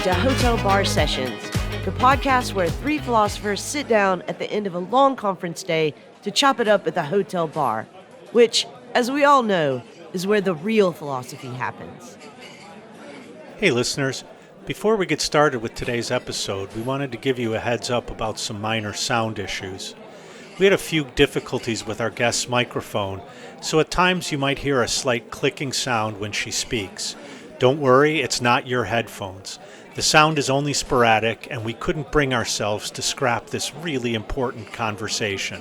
to Hotel Bar Sessions, the podcast where three philosophers sit down at the end of a long conference day to chop it up at the hotel bar, which, as we all know, is where the real philosophy happens. Hey listeners, before we get started with today's episode, we wanted to give you a heads up about some minor sound issues. We had a few difficulties with our guest's microphone, so at times you might hear a slight clicking sound when she speaks. Don't worry, it's not your headphones. The sound is only sporadic, and we couldn't bring ourselves to scrap this really important conversation.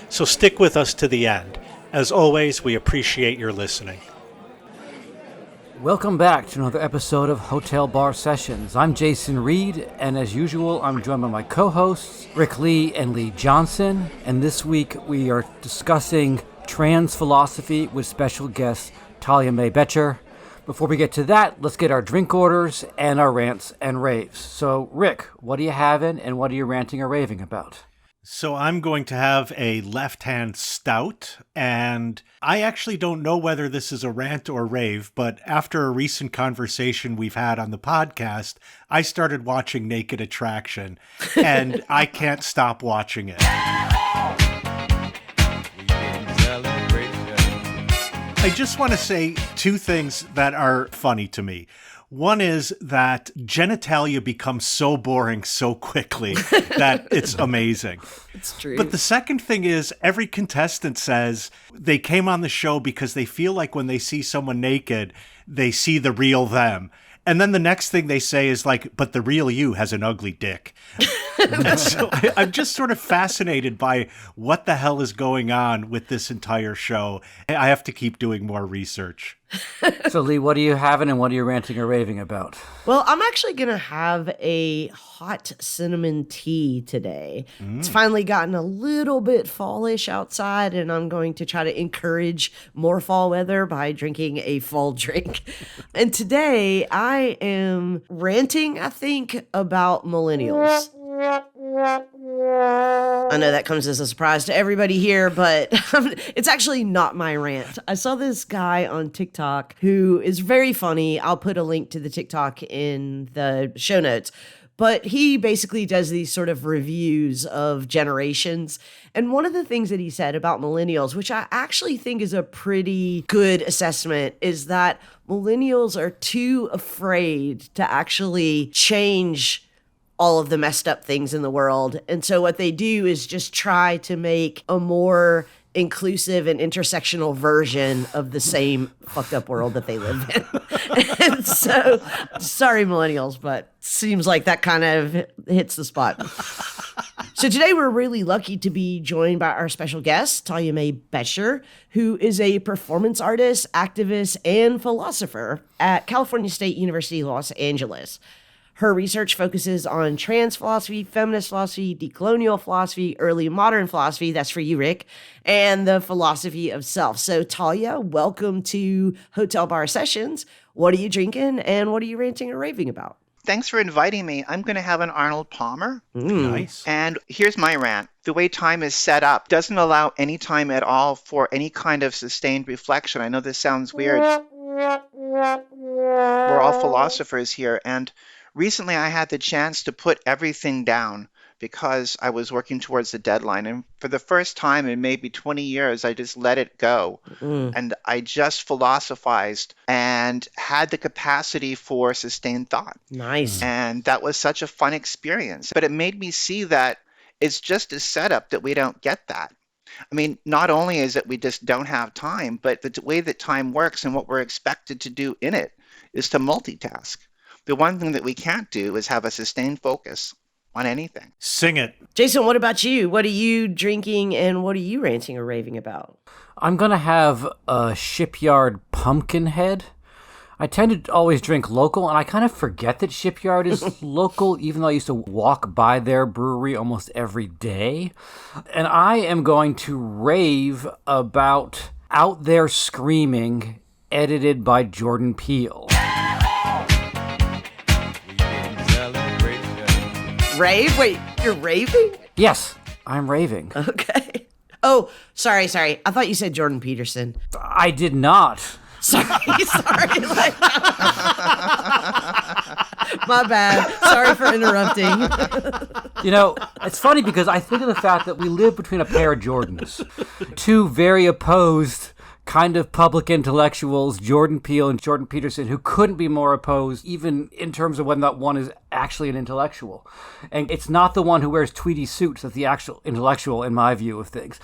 So stick with us to the end. As always, we appreciate your listening. Welcome back to another episode of Hotel Bar Sessions. I'm Jason Reed, and as usual, I'm joined by my co-hosts, Rick Lee and Lee Johnson. And this week, we are discussing trans philosophy with special guest Talia Bettcher. Before we get to that, let's get our drink orders and our rants and raves. So, Rick, what are you having and what are you ranting or raving about? So I'm going to have a left-hand stout, and I actually don't know whether this is a rant or rave, but after a recent conversation we've had on the podcast, I started watching Naked Attraction, and I can't stop watching it. I just want to say two things that are funny to me. One is that genitalia becomes so boring so quickly that it's amazing. It's true. But the second thing is every contestant says they came on the show because they feel like when they see someone naked, they see the real them. And then the next thing they say is like, but the real you has an ugly dick. And so I'm just sort of fascinated by what the hell is going on with this entire show. I have to keep doing more research. So, Lee, what are you having and what are you ranting or raving about? Well, I'm actually going to have a hot cinnamon tea today. It's finally gotten a little bit fallish outside, and I'm going to try to encourage more fall weather by drinking a fall drink. And today I am ranting, I think, about millennials. I know that comes as a surprise to everybody here, but it's actually not my rant. I saw this guy on TikTok who is very funny. I'll put a link to the TikTok in the show notes. But he basically does these sort of reviews of generations. And one of the things that he said about millennials, which I actually think is a pretty good assessment, is that millennials are too afraid to actually change all of the messed up things in the world. And so what they do is just try to make a more inclusive and intersectional version of the same fucked up world that they live in. And so, sorry millennials, but seems like that kind of hits the spot. So today we're really lucky to be joined by our special guest, Talia Bettcher, who is a performance artist, activist, and philosopher at California State University, Los Angeles. Her research focuses on trans philosophy, feminist philosophy, decolonial philosophy, early modern philosophy, that's for you, Rick, and the philosophy of self. So, Talia, welcome to Hotel Bar Sessions. What are you drinking and what are you ranting or raving about? Thanks for inviting me. I'm going to have an Arnold Palmer. Nice. And here's my rant. The way time is set up doesn't allow any time at all for any kind of sustained reflection. I know this sounds weird. We're all philosophers here, and recently, I had the chance to put everything down because I was working towards the deadline. And for the first time in maybe 20 years, I just let it go. And I just philosophized and had the capacity for sustained thought. Nice. And that was such a fun experience. But it made me see that it's just a setup that we don't get that. I mean, not only is it we just don't have time, but the way that time works and what we're expected to do in it is to multitask. The one thing that we can't do is have a sustained focus on anything. Sing it. Jason, what about you? What are you drinking and what are you ranting or raving about? I'm going to have a Shipyard Pumpkinhead. I tend to always drink local, and I kind of forget that Shipyard is local, even though I used to walk by their brewery almost every day. And I am going to rave about Out There Screaming, edited by Jordan Peele. Rave? Wait, you're raving? Yes, I'm raving. Okay. Oh, sorry. I thought you said Jordan Peterson. I did not. Sorry. Like, My bad. Sorry for interrupting. You know, it's funny because I think of the fact that we live between a pair of Jordans, two very opposed kind of public intellectuals, Jordan Peele and Jordan Peterson, who couldn't be more opposed, even in terms of whether or not one is actually an intellectual. And it's not the one who wears tweedy suits that's the actual intellectual, in my view of things.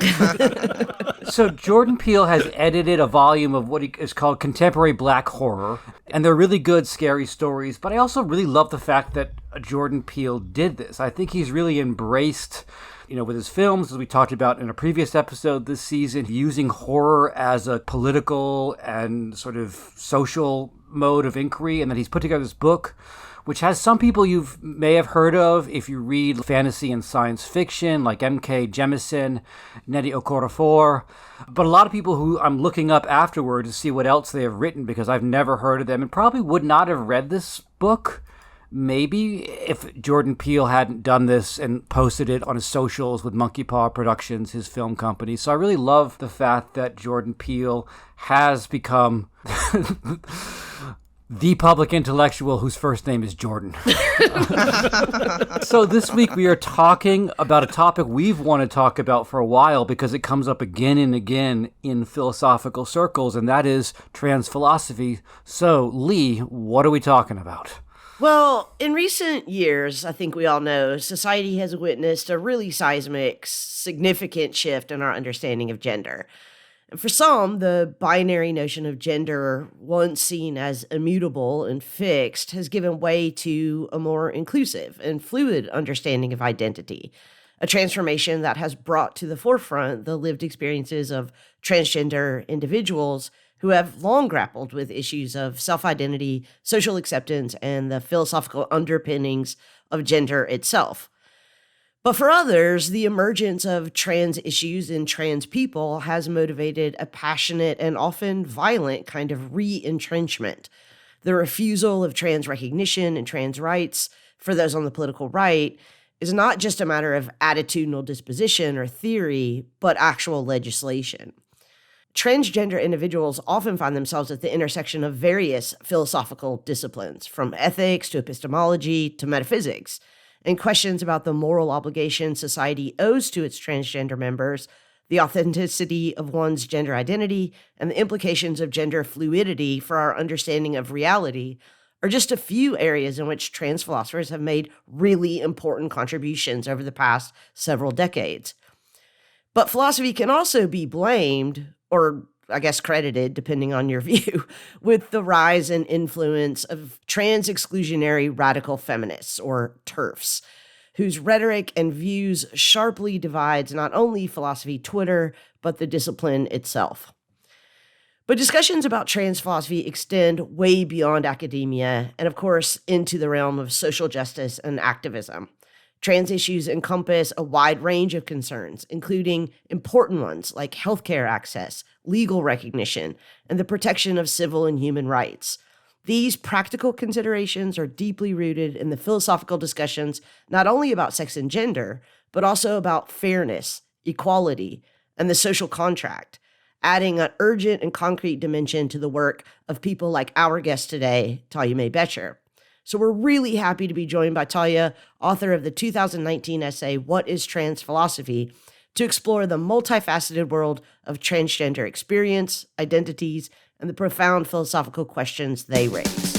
So Jordan Peele has edited a volume of what is called contemporary black horror, and they're really good, scary stories. But I also really love the fact that Jordan Peele did this. I think he's really embraced, with his films, as we talked about in a previous episode this season, using horror as a political and sort of social mode of inquiry, and that he's put together this book, which has some people you may have heard of if you read fantasy and science fiction, like M.K. Jemisin, Nnedi Okorafor, but a lot of people who I'm looking up afterward to see what else they have written, because I've never heard of them and probably would not have read this book maybe if Jordan Peele hadn't done this and posted it on his socials with Monkey Paw Productions, his film company. So I really love the fact that Jordan Peele has become the public intellectual whose first name is Jordan. So this week we are talking about a topic we've wanted to talk about for a while because it comes up again and again in philosophical circles, and that is trans philosophy. So, Lee, what are we talking about? Well, in recent years, I think we all know, society has witnessed a really seismic, significant shift in our understanding of gender. And for some, the binary notion of gender, once seen as immutable and fixed, has given way to a more inclusive and fluid understanding of identity, a transformation that has brought to the forefront the lived experiences of transgender individuals who have long grappled with issues of self-identity, social acceptance, and the philosophical underpinnings of gender itself. But for others, the emergence of trans issues in trans people has motivated a passionate and often violent kind of re-entrenchment. The refusal of trans recognition and trans rights for those on the political right is not just a matter of attitudinal disposition or theory, but actual legislation. Transgender individuals often find themselves at the intersection of various philosophical disciplines, from ethics to epistemology to metaphysics, and questions about the moral obligation society owes to its transgender members, the authenticity of one's gender identity, and the implications of gender fluidity for our understanding of reality are just a few areas in which trans philosophers have made really important contributions over the past several decades. But philosophy can also be blamed, or I guess credited, depending on your view, with the rise and influence of trans-exclusionary radical feminists, or TERFs, whose rhetoric and views sharply divides not only philosophy Twitter, but the discipline itself. But discussions about trans philosophy extend way beyond academia and, of course, into the realm of social justice and activism. Trans issues encompass a wide range of concerns, including important ones like healthcare access, legal recognition, and the protection of civil and human rights. These practical considerations are deeply rooted in the philosophical discussions not only about sex and gender, but also about fairness, equality, and the social contract, adding an urgent and concrete dimension to the work of people like our guest today, Talia Bettcher. So we're really happy to be joined by Talia, author of the 2019 essay, What is Trans Philosophy?, to explore the multifaceted world of transgender experience, identities, and the profound philosophical questions they raise.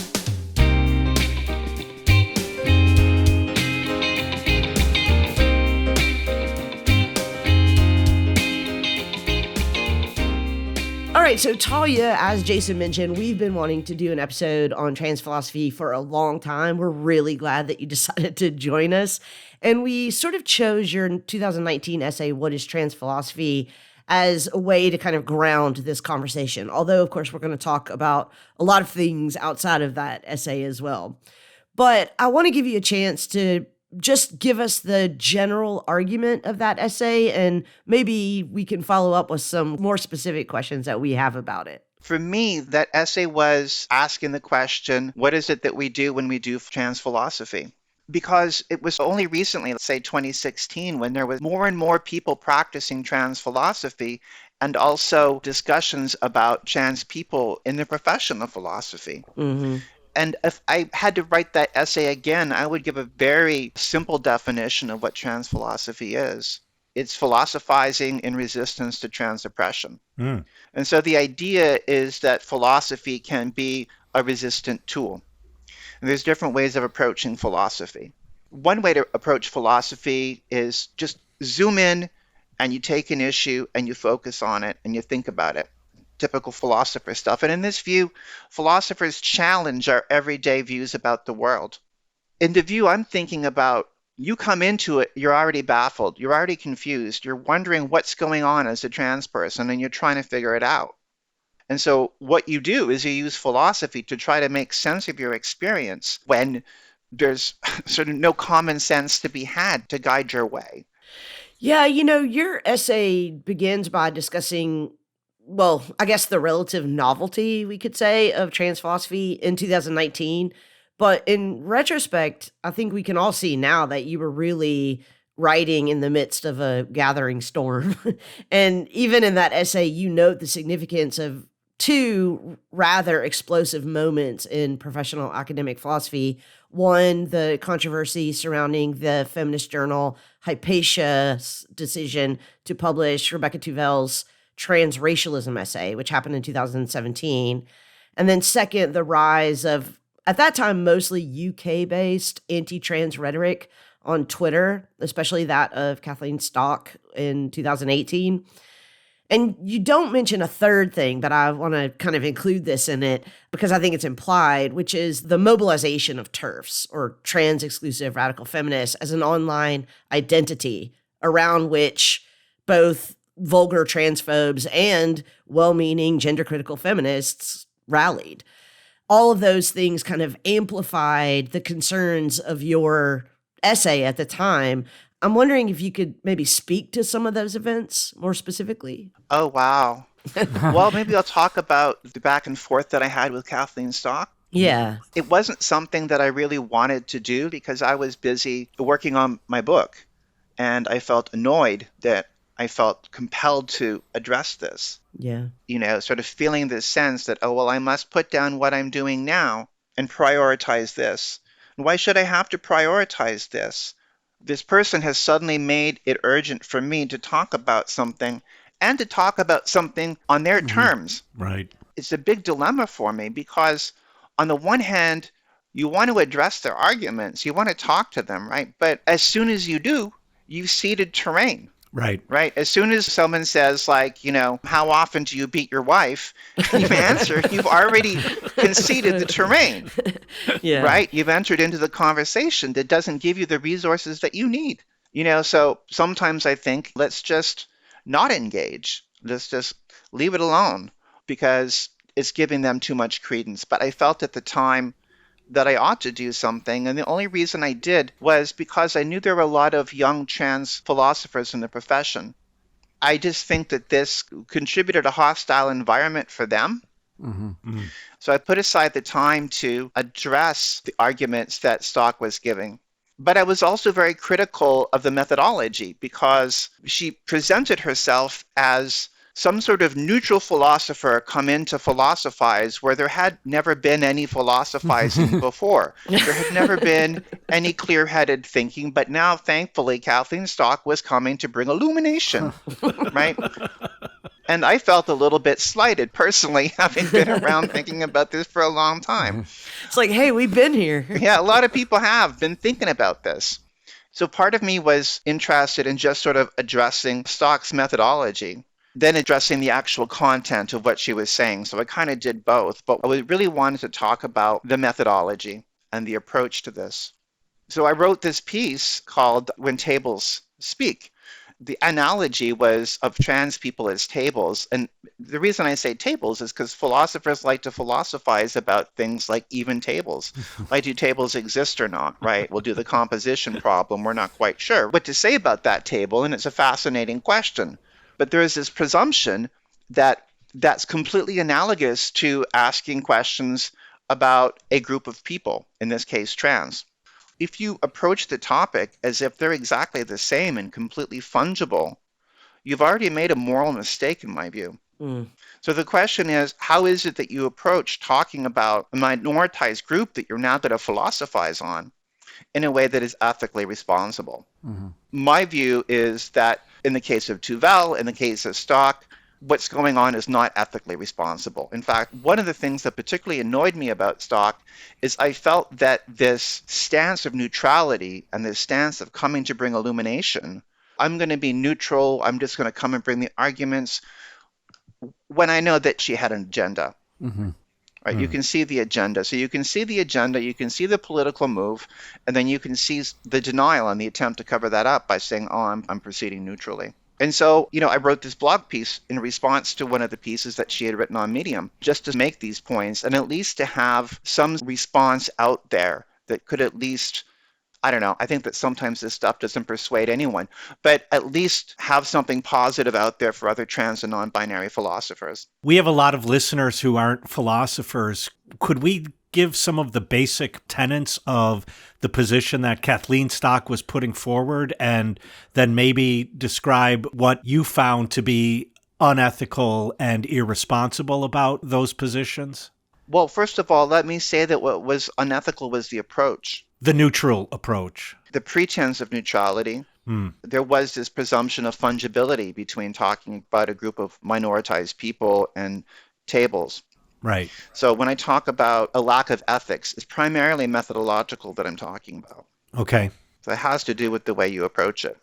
All right, so Talia, as Jason mentioned, we've been wanting to do an episode on trans philosophy for a long time. We're really glad that you decided to join us. And we sort of chose your 2019 essay, What is Trans Philosophy?, as a way to kind of ground this conversation. Although, of course, we're going to talk about a lot of things outside of that essay as well. But I want to give you a chance to just give us the general argument of that essay, and maybe we can follow up with some more specific questions that we have about it. For me, that essay was asking the question, what is it that we do when we do trans philosophy? Because it was only recently, let's say 2016, when there was more and more people practicing trans philosophy and also discussions about trans people in the profession of philosophy. Mm-hmm. And if I had to write that essay again, I would give a very simple definition of what trans philosophy is. It's philosophizing in resistance to trans oppression. Mm. And so the idea is that philosophy can be a resistant tool. And there's different ways of approaching philosophy. One way to approach philosophy is just zoom in and you take an issue and you focus on it and you think about it. Typical philosopher stuff. And in this view, philosophers challenge our everyday views about the world. In the view I'm thinking about, you come into it, you're already baffled, you're already confused, you're wondering what's going on as a trans person, and you're trying to figure it out. And so what you do is you use philosophy to try to make sense of your experience when there's sort of no common sense to be had to guide your way. Yeah, your essay begins by discussing, well, I guess the relative novelty, we could say, of trans philosophy in 2019. But in retrospect, I think we can all see now that you were really writing in the midst of a gathering storm. And even in that essay, you note the significance of two rather explosive moments in professional academic philosophy. One, the controversy surrounding the feminist journal Hypatia's decision to publish Rebecca Tuvel's transracialism essay, which happened in 2017. And then second, the rise of, at that time, mostly UK-based anti-trans rhetoric on Twitter, especially that of Kathleen Stock in 2018. And you don't mention a third thing, but I want to kind of include this in it because I think it's implied, which is the mobilization of TERFs, or trans-exclusive radical feminists, as an online identity around which both vulgar transphobes and well-meaning gender-critical feminists rallied. All of those things kind of amplified the concerns of your essay at the time. I'm wondering if you could maybe speak to some of those events more specifically. Oh, wow. Well, maybe I'll talk about the back and forth that I had with Kathleen Stock. Yeah. It wasn't something that I really wanted to do because I was busy working on my book, and I felt annoyed that I felt compelled to address this. Yeah. Sort of feeling this sense that, oh, well, I must put down what I'm doing now and prioritize this. And why should I have to prioritize this? This person has suddenly made it urgent for me to talk about something and to talk about something on their terms. Right. It's a big dilemma for me because on the one hand, you want to address their arguments, you want to talk to them, right? But as soon as you do, you've ceded terrain. Right. Right. As soon as someone says, like, how often do you beat your wife? You answer, you've already conceded the terrain. Yeah. Right. You've entered into the conversation that doesn't give you the resources that you need. So sometimes I think let's just not engage. Let's just leave it alone because it's giving them too much credence. But I felt at the time that I ought to do something. And the only reason I did was because I knew there were a lot of young trans philosophers in the profession. I just think that this contributed a hostile environment for them. Mm-hmm. Mm. So I put aside the time to address the arguments that Stock was giving. But I was also very critical of the methodology because she presented herself as some sort of neutral philosopher come in to philosophize where there had never been any philosophizing before. There had never been any clear-headed thinking, but now, thankfully, Kathleen Stock was coming to bring illumination, right? And I felt a little bit slighted, personally, having been around thinking about this for a long time. It's like, hey, we've been here. Yeah, a lot of people have been thinking about this. So part of me was interested in just sort of addressing Stock's methodology, then addressing the actual content of what she was saying. So I kind of did both, but I really wanted to talk about the methodology and the approach to this. So I wrote this piece called When Tables Speak. The analogy was of trans people as tables. And the reason I say tables is because philosophers like to philosophize about things like even tables. Like, do tables exist or not, right? We'll do the composition problem. We're not quite sure what to say about that table, and it's a fascinating question. But there is this presumption that that's completely analogous to asking questions about a group of people, in this case, trans. If you approach the topic as if they're exactly the same and completely fungible, you've already made a moral mistake, in my view. So the question is, how is it that you approach talking about a minoritized group that you're now going to philosophize on in a way that is ethically responsible? My view is that in the case of Tuvel, in the case of Stock, what's going on is not ethically responsible. In fact, one of the things that particularly annoyed me about Stock is I felt that this stance of neutrality and this stance of coming to bring illumination, I'm going to be neutral, I'm just going to come and bring the arguments, when I know that she had an agenda. Right? You can see the agenda. So you can see the agenda, you can see the political move, and then you can see the denial and the attempt to cover that up by saying, oh, I'm proceeding neutrally. And so, I wrote this blog piece in response to one of the pieces that she had written on Medium, just to make these points and at least to have some response out there that could at least, I don't know, I think that sometimes this stuff doesn't persuade anyone, but at least have something positive out there for other trans and non-binary philosophers. We have a lot of listeners who aren't philosophers. Could we give some of the basic tenets of the position that Kathleen Stock was putting forward, and then maybe describe what you found to be unethical and irresponsible about those positions? Well, first of all, let me say that what was unethical was the approach. The neutral approach. The pretense of neutrality. There was this presumption of fungibility between talking about a group of minoritized people and tables. Right. So when I talk about a lack of ethics, it's primarily methodological that I'm talking about. Okay. So it has to do with the way you approach it.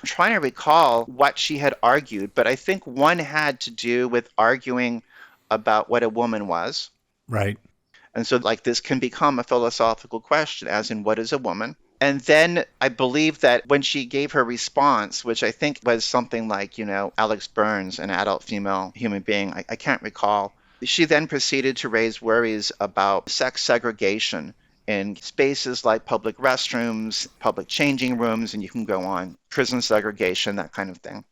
I'm trying to recall what she had argued, but I think one had to do with arguing about what a woman was. Right. And so this can become a philosophical question, as in, what is a woman? And then I believe that when she gave her response, which I think was something like, Alex Burns, an adult female human being, I can't recall, she then proceeded to raise worries about sex segregation in spaces like public restrooms, public changing rooms, and you can go on, prison segregation, that kind of thing.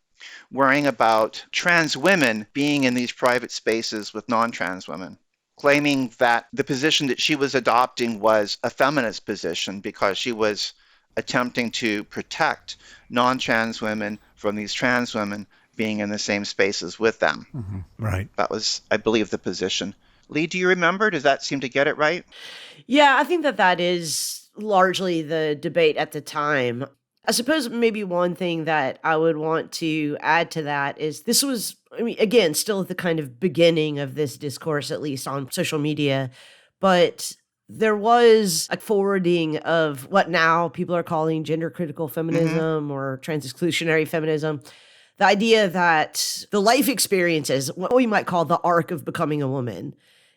Worrying about trans women being in these private spaces with non-trans women, claiming that the position that she was adopting was a feminist position because she was attempting to protect non-trans women from these trans women being in the same spaces with them. Right. That was, I believe, the position. Lee, do you remember? Does that seem to get it right? Yeah, I think that is largely the debate at the time. I suppose maybe one thing that I would want to add to that is this was, again, still at the kind of beginning of this discourse, at least on social media, but there was a forwarding of what now people are calling gender critical feminism or trans exclusionary feminism. The idea that the life experiences, what we might call the arc of becoming a woman,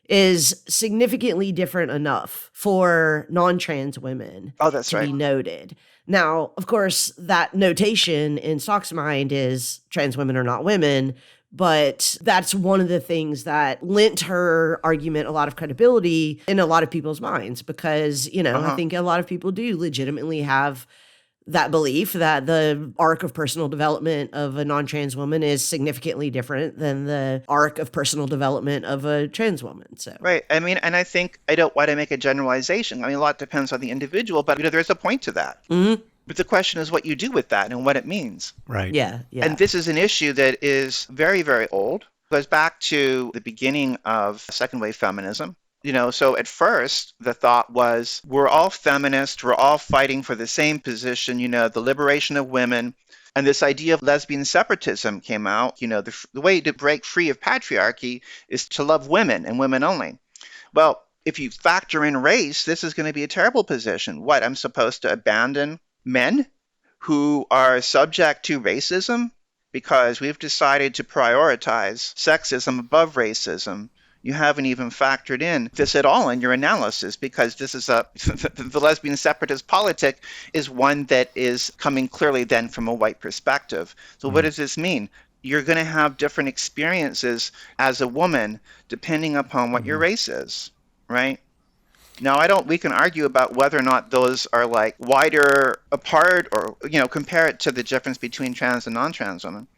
is significantly different enough for non-trans women to be noted. Now, of course, that notation in Stock's mind is trans women are not women, but that's one of the things that lent her argument a lot of credibility in a lot of people's minds because, I think a lot of people do legitimately have that belief that the arc of personal development of a non-trans woman is significantly different than the arc of personal development of a trans woman. So right. And I think I don't want to make a generalization. A lot depends on the individual, but there's a point to that. But the question is what you do with that and what it means. Right. Yeah. And this is an issue that is very, very old. It goes back to the beginning of second wave feminism. So at first, the thought was, we're all feminists, we're all fighting for the same position, the liberation of women. And this idea of lesbian separatism came out. The way to break free of patriarchy is to love women and women only. Well, if you factor in race, this is going to be a terrible position. What, I'm supposed to abandon men who are subject to racism because we've decided to prioritize sexism above racism? You haven't even factored in this at all in your analysis because this is the lesbian separatist politic is one that is coming clearly then from a white perspective. So what does this mean? You're going to have different experiences as a woman depending upon what your race is, right? Now, we can argue about whether or not those are wider apart or, compare it to the difference between trans and non-trans women.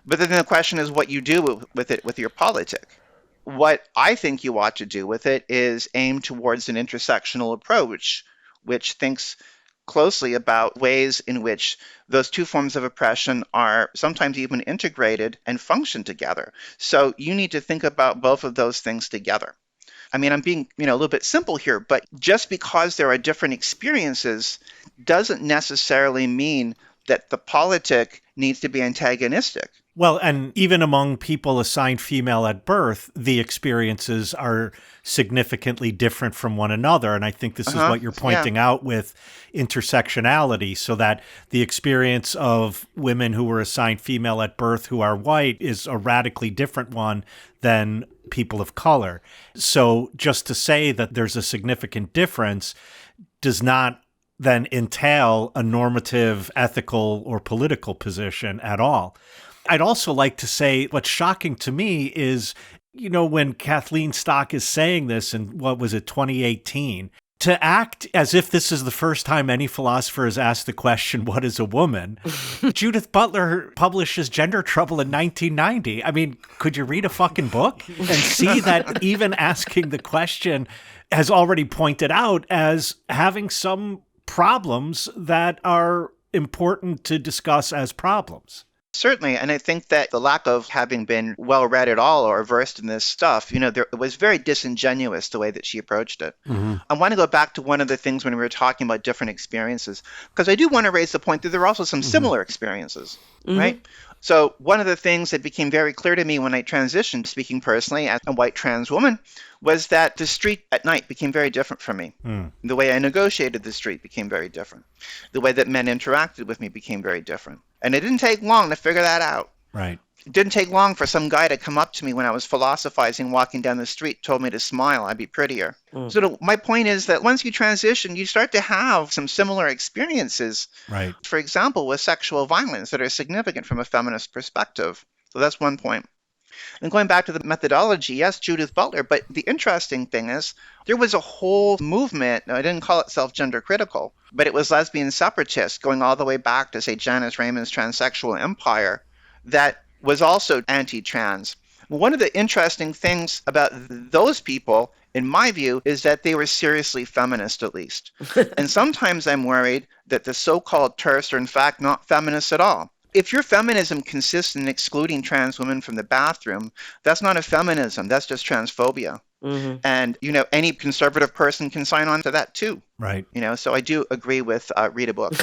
But then the question is what you do with it with your politic. What I think you ought to do with it is aim towards an intersectional approach, which thinks closely about ways in which those two forms of oppression are sometimes even integrated and function together. So you need to think about both of those things together. I mean, I'm being, a little bit simple here, but just because there are different experiences doesn't necessarily mean that the politic needs to be antagonistic. Well, and even among people assigned female at birth, the experiences are significantly different from one another. And I think this is what you're pointing out with intersectionality, so that the experience of women who were assigned female at birth who are white is a radically different one than people of color. So just to say that there's a significant difference does not then entail a normative, ethical, or political position at all. I'd also like to say what's shocking to me is, when Kathleen Stock is saying this in, 2018, to act as if this is the first time any philosopher has asked the question, what is a woman? Judith Butler publishes Gender Trouble in 1990. I mean, could you read a fucking book and see that even asking the question has already pointed out as having some problems that are important to discuss as problems? Certainly, and I think that the lack of having been well-read at all or versed in this stuff, it was very disingenuous the way that she approached it. Mm-hmm. I want to go back to one of the things when we were talking about different experiences, because I do want to raise the point that there are also some similar experiences, right? So one of the things that became very clear to me when I transitioned, speaking personally as a white trans woman, was that the street at night became very different for me. The way I negotiated the street became very different. The way that men interacted with me became very different. And it didn't take long to figure that out. Right. It didn't take long for some guy to come up to me when I was philosophizing, walking down the street, told me to smile, I'd be prettier. So my point is that once you transition, you start to have some similar experiences. Right. For example, with sexual violence that are significant from a feminist perspective. So that's one point. And going back to the methodology, yes, Judith Butler, but the interesting thing is there was a whole movement, I didn't call itself gender critical, but it was lesbian separatist going all the way back to, say, Janice Raymond's transsexual empire that was also anti-trans. One of the interesting things about those people, in my view, is that they were seriously feminist, at least. And sometimes I'm worried that the so-called TERFs are in fact not feminists at all. If your feminism consists in excluding trans women from the bathroom, that's not a feminism, that's just transphobia. And, any conservative person can sign on to that too. Right. So I do agree with read a book.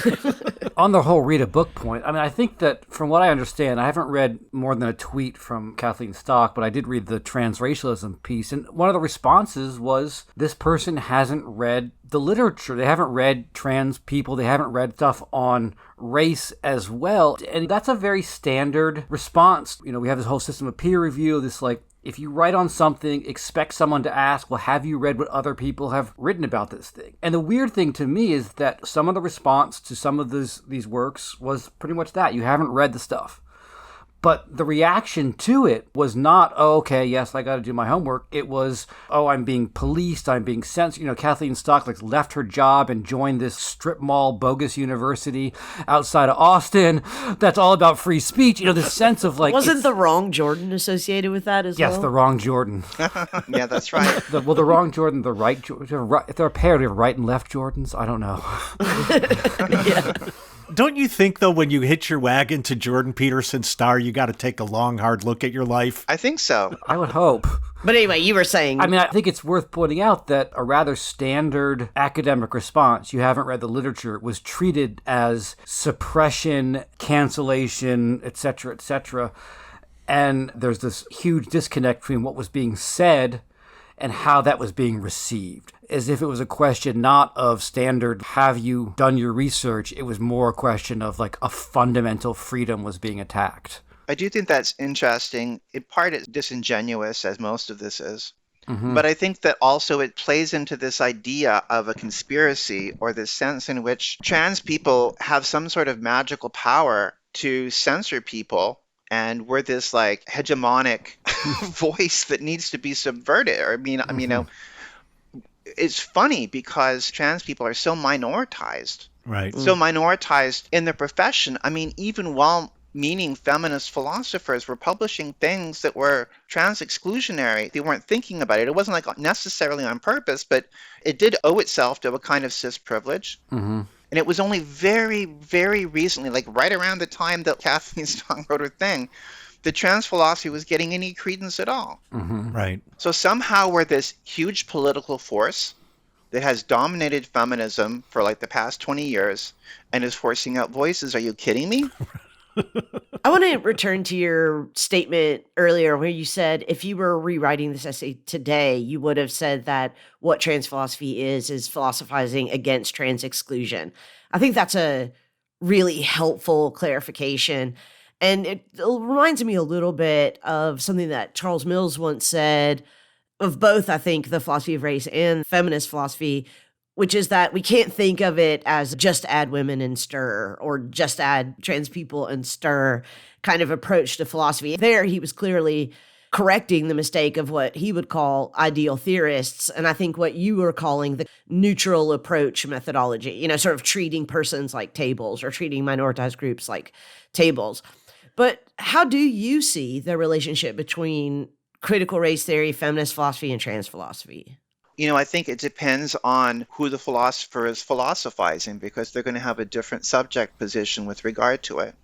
On the whole read a book point, I mean, I think that from what I understand, I haven't read more than a tweet from Kathleen Stock, but I did read the transracialism piece. And one of the responses was this person hasn't read the literature. They haven't read trans people. They haven't read stuff on race as well. And that's a very standard response. We have this whole system of peer review, this if you write on something, expect someone to ask, well, have you read what other people have written about this thing? And the weird thing to me is that some of the response to some of these works was pretty much that. You haven't read the stuff. But the reaction to it was not, oh, okay, yes, I got to do my homework. It was, oh, I'm being policed, I'm being censored. Kathleen Stock left her job and joined this strip mall bogus university outside of Austin that's all about free speech. This sense of Wasn't the wrong Jordan associated with that as well? Yes, the wrong Jordan. Yeah, that's right. The wrong Jordan, the right Jordan. If they're a pair of right and left Jordans, I don't know. Yeah. Don't you think, though, when you hitch your wagon to Jordan Peterson's star, you got to take a long, hard look at your life? I think so. I would hope. But anyway, you were saying... I mean, I think it's worth pointing out that a rather standard academic response, you haven't read the literature, was treated as suppression, cancellation, etc., etc. And there's this huge disconnect between what was being said and how that was being received. As if it was a question not of standard, have you done your research? It was more a question of a fundamental freedom was being attacked. I do think that's interesting. In part, it's disingenuous, as most of this is. But I think that also it plays into this idea of a conspiracy, or this sense in which trans people have some sort of magical power to censor people, and we're this hegemonic voice that needs to be subverted. Or it's funny because trans people are so minoritized. Right. So minoritized in their profession. I mean, even while meaning feminist philosophers were publishing things that were trans exclusionary, they weren't thinking about it. It wasn't necessarily on purpose, but it did owe itself to a kind of cis privilege. And it was only very, very recently, like right around the time that Kathleen Strong wrote her thing, that trans philosophy was getting any credence at all. Right. So somehow we're this huge political force that has dominated feminism for like the past 20 years and is forcing out voices. Are you kidding me? I want to return to your statement earlier where you said if you were rewriting this essay today, you would have said that what trans philosophy is philosophizing against trans exclusion. I think that's a really helpful clarification. And it reminds me a little bit of something that Charles Mills once said of both, I think, the philosophy of race and feminist philosophy, which is that we can't think of it as just add women and stir or just add trans people and stir kind of approach to philosophy. There, he was clearly correcting the mistake of what he would call ideal theorists. And I think what you were calling the neutral approach methodology, sort of treating persons like tables or treating minoritized groups like tables. But how do you see the relationship between critical race theory, feminist philosophy, and trans philosophy? I think it depends on who the philosopher is philosophizing because they're going to have a different subject position with regard to it.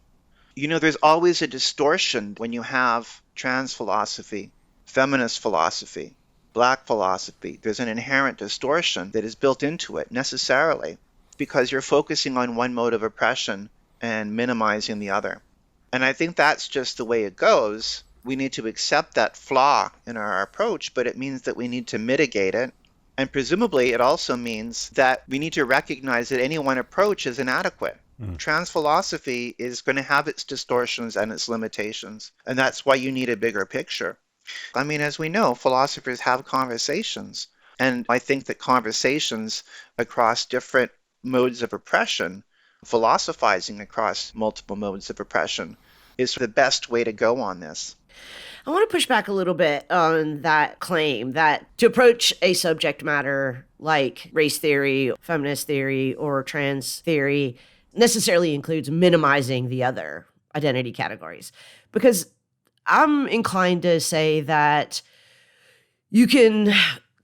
There's always a distortion when you have trans philosophy, feminist philosophy, black philosophy. There's an inherent distortion that is built into it necessarily because you're focusing on one mode of oppression and minimizing the other. And I think that's just the way it goes. We need to accept that flaw in our approach, but it means that we need to mitigate it. And presumably, it also means that we need to recognize that any one approach is inadequate. Trans philosophy is going to have its distortions and its limitations, and that's why you need a bigger picture. I mean, as we know, philosophers have conversations, and I think that conversations across different modes of oppression, philosophizing across multiple modes of oppression, is the best way to go on this. I want to push back a little bit on that claim that to approach a subject matter like race theory, feminist theory, or trans theory necessarily includes minimizing the other identity categories. Because I'm inclined to say that you can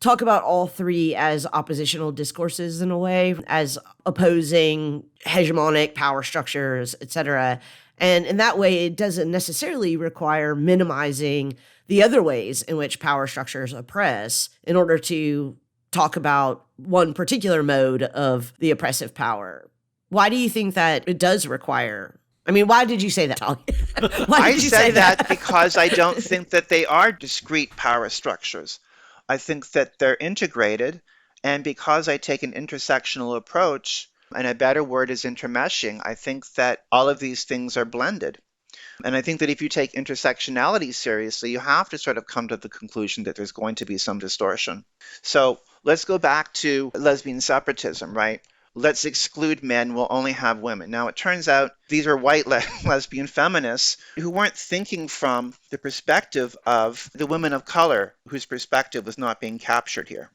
talk about all three as oppositional discourses in a way, as opposing hegemonic power structures, etc. And in that way, it doesn't necessarily require minimizing the other ways in which power structures oppress in order to talk about one particular mode of the oppressive power. Why do you think that it does require? I mean, why did you say that, Talia? I said that because I don't think that they are discrete power structures. I think that they're integrated, and because I take an intersectional approach, and a better word is intermeshing, I think that all of these things are blended. And I think that if you take intersectionality seriously, you have to sort of come to the conclusion that there's going to be some distortion. So let's go back to lesbian separatism, right? Let's exclude men, we'll only have women. Now, it turns out these are white lesbian feminists who weren't thinking from the perspective of the women of color whose perspective was not being captured here.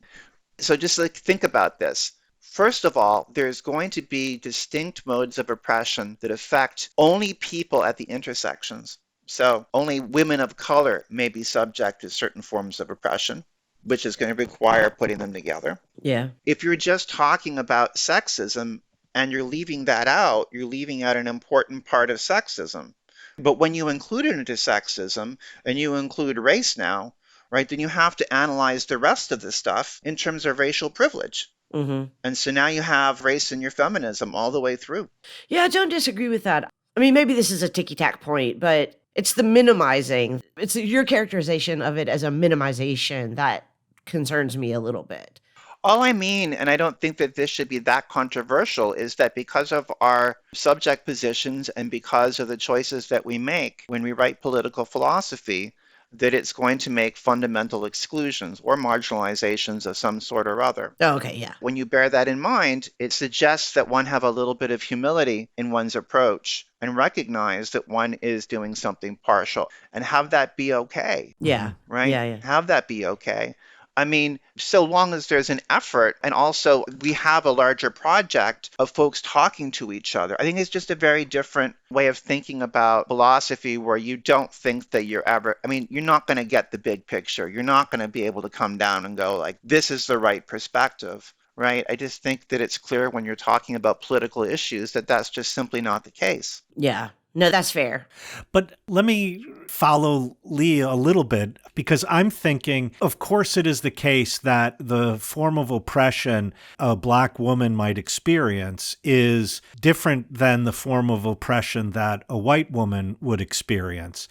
So just think about this. First of all, there's going to be distinct modes of oppression that affect only people at the intersections. So only women of color may be subject to certain forms of oppression, which is going to require putting them together. Yeah. If you're just talking about sexism and you're leaving that out, you're leaving out an important part of sexism. But when you include intersexism and you include race now, right, then you have to analyze the rest of the stuff in terms of racial privilege. Mm-hmm. And so now you have race in your feminism all the way through. Yeah, I don't disagree with that. I mean, maybe this is a ticky-tack point, but it's the minimizing. It's your characterization of it as a minimization that concerns me a little bit. All I mean, and I don't think that this should be that controversial, is that because of our subject positions and because of the choices that we make when we write political philosophy, that it's going to make fundamental exclusions or marginalizations of some sort or other. Oh, okay, yeah. When you bear that in mind, it suggests that one have a little bit of humility in one's approach and recognize that one is doing something partial and have that be okay. Yeah. Right? Yeah. Have that be okay. I mean, so long as there's an effort and also we have a larger project of folks talking to each other. I think it's just a very different way of thinking about philosophy where you don't think that you're not going to get the big picture. You're not going to be able to come down and go like, this is the right perspective. right? I just think that it's clear when you're talking about political issues that that's just simply not the case. Yeah. No, that's fair. But let me follow Lee a little bit, because I'm thinking, of course, it is the case that the form of oppression a Black woman might experience is different than the form of oppression that a white woman would experience.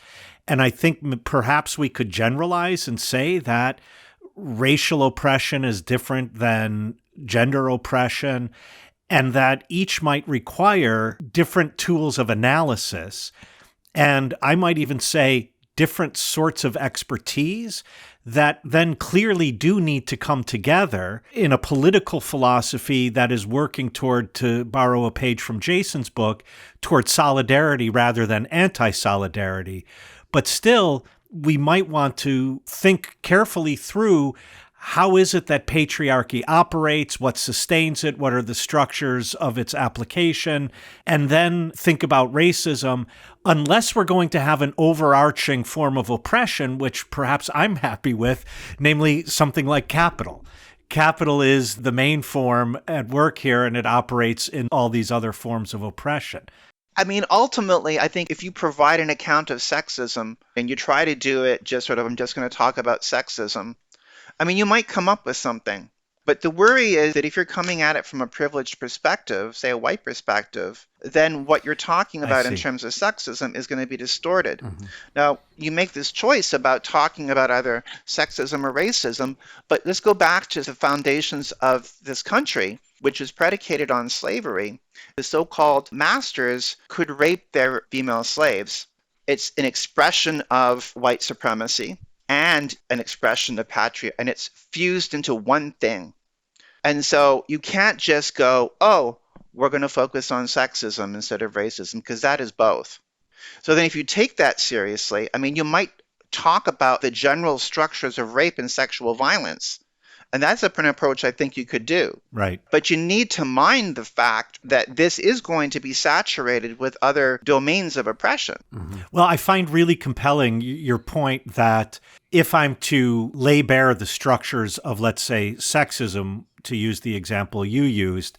And I think perhaps we could generalize and say that racial oppression is different than gender oppression, and that each might require different tools of analysis. And I might even say different sorts of expertise that then clearly do need to come together in a political philosophy that is working toward, to borrow a page from Jason's book, toward solidarity rather than anti-solidarity. But still, we might want to think carefully through, how is it that patriarchy operates? What sustains it? What are the structures of its application? And then think about racism, unless we're going to have an overarching form of oppression, which perhaps I'm happy with, namely something like capital. Capital is the main form at work here, and it operates in all these other forms of oppression. I mean, ultimately, I think if you provide an account of sexism and you try to do it just sort of, I'm just going to talk about sexism, I mean, you might come up with something. But the worry is that if you're coming at it from a privileged perspective, say a white perspective, then what you're talking about in terms of sexism is going to be distorted. Mm-hmm. Now, you make this choice about talking about either sexism or racism, but let's go back to the foundations of this country, which is predicated on slavery. The so-called masters could rape their female slaves. It's an expression of white supremacy and an expression of patriarchy, and it's fused into one thing. And so you can't just go, oh, we're going to focus on sexism instead of racism, because that is both. So then if you take that seriously, I mean, you might talk about the general structures of rape and sexual violence, and that's an approach I think you could do. Right. But you need to mind the fact that this is going to be saturated with other domains of oppression. Mm-hmm. Well, I find really compelling your point that if I'm to lay bare the structures of, let's say, sexism, to use the example you used,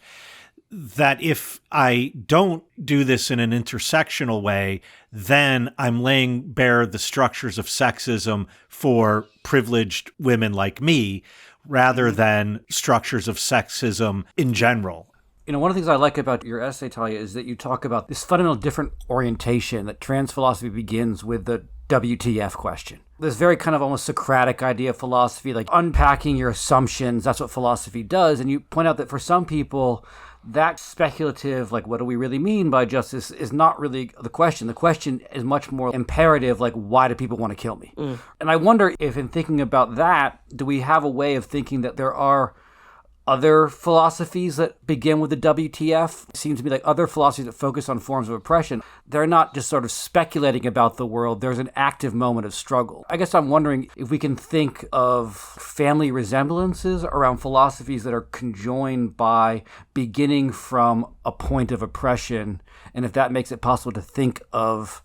that if I don't do this in an intersectional way, then I'm laying bare the structures of sexism for privileged women like me, rather than structures of sexism in general. You know, one of the things I like about your essay, Talia, is that you talk about this fundamental different orientation, that trans philosophy begins with the WTF question. This very kind of almost Socratic idea of philosophy, like unpacking your assumptions. That's what philosophy does. And you point out that for some people, that speculative, like, what do we really mean by justice, is not really the question. The question is much more imperative, like, why do people want to kill me? And I wonder if, in thinking about that, do we have a way of thinking that there are other philosophies that begin with the WTF? It seems to me like other philosophies that focus on forms of oppression, they're not just sort of speculating about the world. There's an active moment of struggle. I guess I'm wondering if we can think of family resemblances around philosophies that are conjoined by beginning from a point of oppression, and if that makes it possible to think of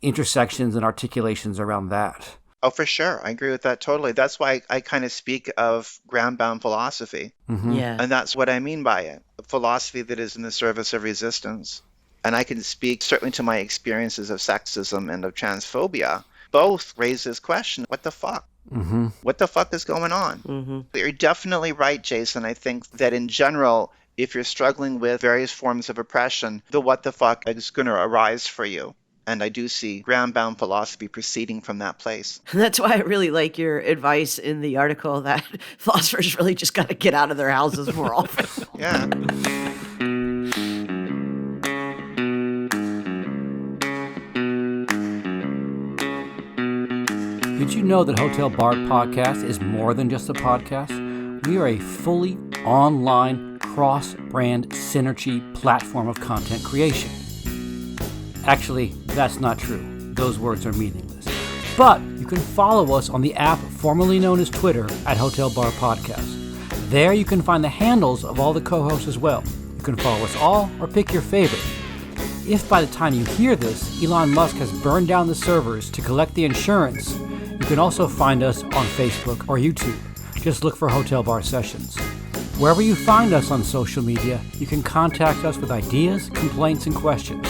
intersections and articulations around that. Oh, for sure. I agree with that totally. That's why I kind of speak of ground-bound philosophy. Mm-hmm. Yeah. And that's what I mean by it. A philosophy that is in the service of resistance. And I can speak certainly to my experiences of sexism and of transphobia. Both raise this question, what the fuck? Mm-hmm. What the fuck is going on? Mm-hmm. You're definitely right, Jason. I think that in general, if you're struggling with various forms of oppression, the what the fuck is going to arise for you. And I do see ground-bound philosophy proceeding from that place. That's why I really like your advice in the article that philosophers really just got to get out of their houses more often. Yeah. Did you know that Hotel Bar Podcast is more than just a podcast? We are a fully online cross-brand synergy platform of content creation. Actually, that's not true. Those words are meaningless. But you can follow us on the app formerly known as Twitter at Hotel Bar Podcast. There you can find the handles of all the co-hosts as well. You can follow us all or pick your favorite. If by the time you hear this, Elon Musk has burned down the servers to collect the insurance, you can also find us on Facebook or YouTube. Just look for Hotel Bar Sessions. Wherever you find us on social media, you can contact us with ideas, complaints, and questions.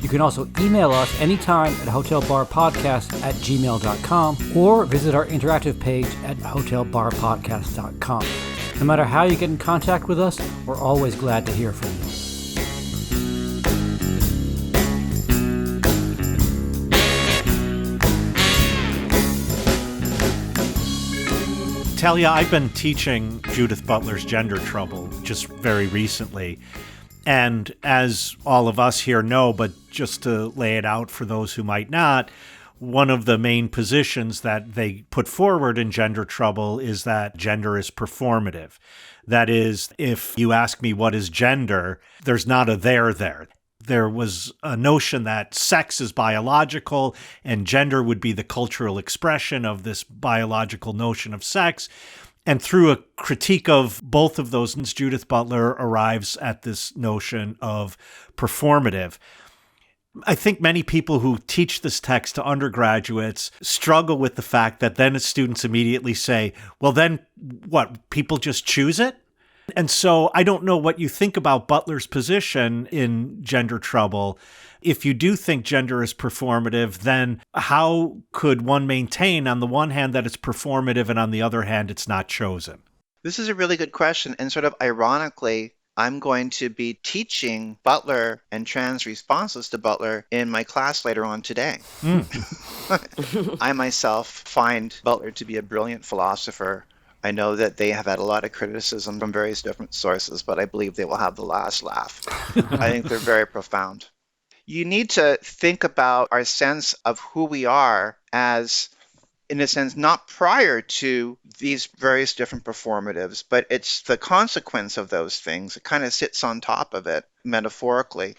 You can also email us anytime at hotelbarpodcast@gmail.com or visit our interactive page at hotelbarpodcast.com. No matter how you get in contact with us, we're always glad to hear from you. Talia, I've been teaching Judith Butler's Gender Trouble just very recently. And as all of us here know, but just to lay it out for those who might not, one of the main positions that they put forward in Gender Trouble is that gender is performative. That is, if you ask me what is gender, there's not a there there. There was a notion that sex is biological and gender would be the cultural expression of this biological notion of sex. And through a critique of both of those, Judith Butler arrives at this notion of performative. I think many people who teach this text to undergraduates struggle with the fact that then students immediately say, well, then what, people just choose it? And so I don't know what you think about Butler's position in Gender Trouble. If you do think gender is performative, then how could one maintain on the one hand that it's performative and on the other hand it's not chosen? This is a really good question. And sort of ironically, I'm going to be teaching Butler and trans responses to Butler in my class later on today. I myself find Butler to be a brilliant philosopher. I know that they have had a lot of criticism from various different sources, but I believe they will have the last laugh. I think they're very profound. You need to think about our sense of who we are as, in a sense, not prior to these various different performatives, but it's the consequence of those things. It kind of sits on top of it, metaphorically.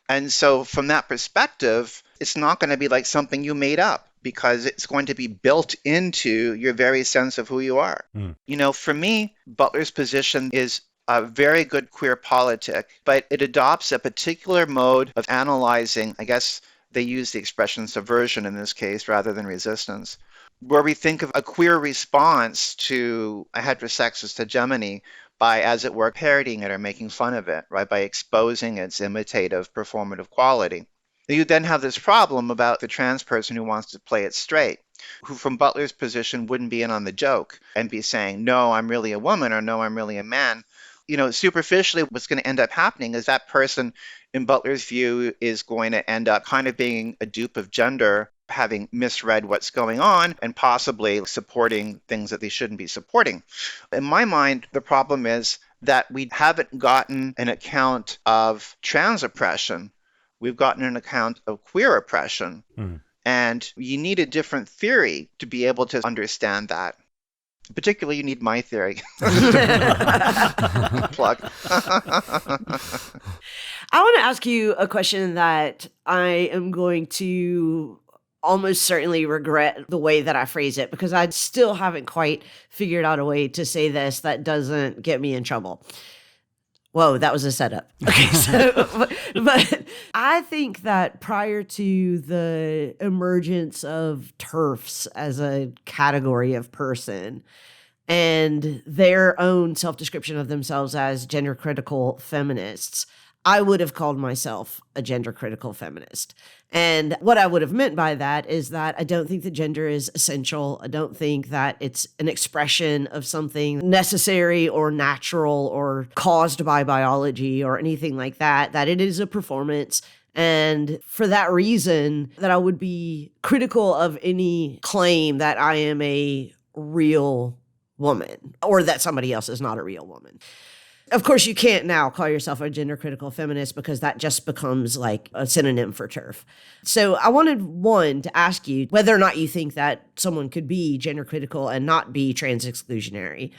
And so from that perspective, it's not going to be like something you made up, because it's going to be built into your very sense of who you are. You know, for me, Butler's position is a very good queer politic, but it adopts a particular mode of analyzing. I guess they use the expression subversion in this case rather than resistance, where we think of a queer response to a heterosexist hegemony by, as it were, parodying it or making fun of it, right? By exposing its imitative, performative quality. You then have this problem about the trans person who wants to play it straight, who from Butler's position wouldn't be in on the joke and be saying, no, I'm really a woman, or no, I'm really a man. You know, superficially, what's going to end up happening is that person, in Butler's view, is going to end up kind of being a dupe of gender, having misread what's going on and possibly supporting things that they shouldn't be supporting. In my mind, the problem is that we haven't gotten an account of trans oppression. We've gotten an account of queer oppression. And you need a different theory to be able to understand that. Particularly, you need my theory. Plug. I want to ask you a question that I am going to almost certainly regret the way that I phrase it, because I still haven't quite figured out a way to say this that doesn't get me in trouble. Whoa, that was a setup. Okay, but I think that prior to the emergence of TERFs as a category of person and their own self-description of themselves as gender-critical feminists, I would have called myself a gender-critical feminist. And what I would have meant by that is that I don't think that gender is essential. I don't think that it's an expression of something necessary or natural or caused by biology or anything like that, that it is a performance. And for that reason, that I would be critical of any claim that I am a real woman or that somebody else is not a real woman. Of course, you can't now call yourself a gender critical feminist because that just becomes like a synonym for TERF. So I wanted, one, to ask you whether or not you think that someone could be gender critical and not be trans exclusionary.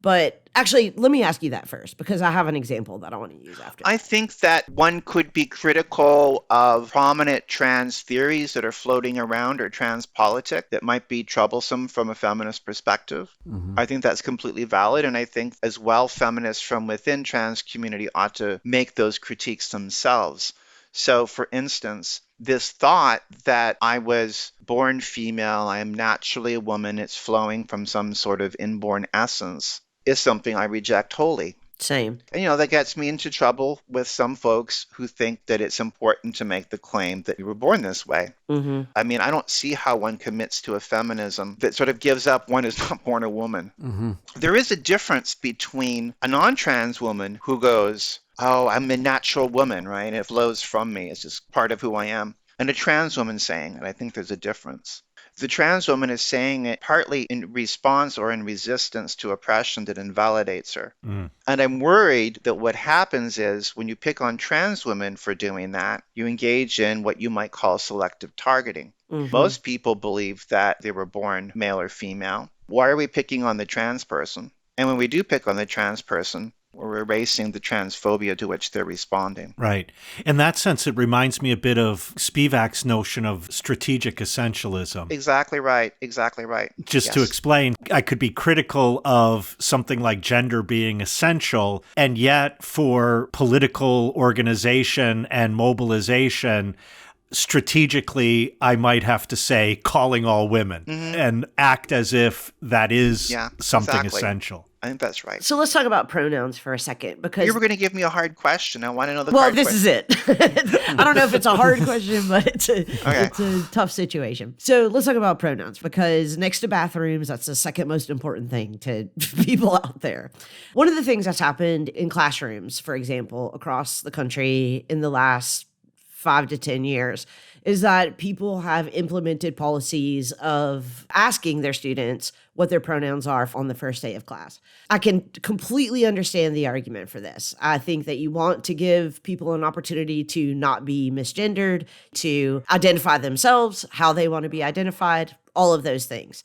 But actually, let me ask you that first, because I have an example that I want to use after. I think that one could be critical of prominent trans theories that are floating around, or trans politic that might be troublesome from a feminist perspective. I think that's completely valid. And I think as well, feminists from within trans community ought to make those critiques themselves. So for instance, this thought that I was born female, I am naturally a woman, it's flowing from some sort of inborn essence, is something I reject wholly. Same. And, that gets me into trouble with some folks who think that it's important to make the claim that we were born this way. Mm-hmm. I mean, I don't see how one commits to a feminism that sort of gives up one is not born a woman. Mm-hmm. There is a difference between a non-trans woman who goes, oh, I'm a natural woman, right? And it flows from me. It's just part of who I am. And a trans woman saying it. I think there's a difference. The trans woman is saying it partly in response or in resistance to oppression that invalidates her. Mm. And I'm worried that what happens is when you pick on trans women for doing that, you engage in what you might call selective targeting. Mm-hmm. Most people believe that they were born male or female. Why are we picking on the trans person? And when we do pick on the trans person, we're erasing the transphobia to which they're responding. Right. In that sense, it reminds me a bit of Spivak's notion of strategic essentialism. Exactly right. Exactly right. Just to explain, I could be critical of something like gender being essential, and yet for political organization and mobilization, strategically, I might have to say calling all women and act as if that is something essential. I think that's right. So let's talk about pronouns for a second, because you were going to give me a hard question. I want to know the well, this is it. I don't know if it's a hard question, but it's a tough situation. So let's talk about pronouns, because next to bathrooms, that's the second most important thing to people out there. One of the things that's happened in classrooms, for example, across the country in the last 5 to 10 years is that people have implemented policies of asking their students what their pronouns are on the first day of class. I can completely understand the argument for this. I think that you want to give people an opportunity to not be misgendered, to identify themselves, how they want to be identified, all of those things.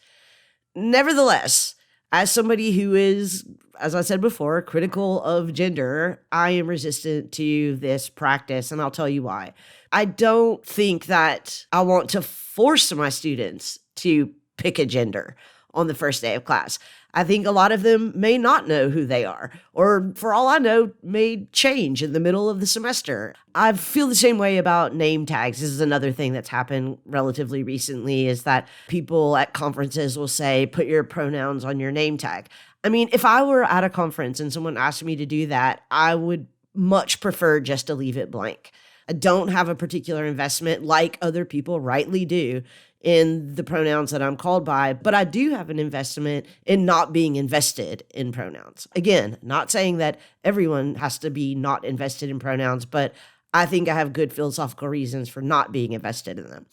Nevertheless, as somebody who is, as I said before, critical of gender, I am resistant to this practice, and I'll tell you why. I don't think that I want to force my students to pick a gender on the first day of class. I think a lot of them may not know who they are, or for all I know, may change in the middle of the semester. I feel the same way about name tags. This is another thing that's happened relatively recently, is that people at conferences will say, put your pronouns on your name tag. I mean, if I were at a conference and someone asked me to do that, I would much prefer just to leave it blank. I don't have a particular investment, like other people rightly do, in the pronouns that I'm called by, but I do have an investment in not being invested in pronouns. Again, not saying that everyone has to be not invested in pronouns, but I think I have good philosophical reasons for not being invested in them.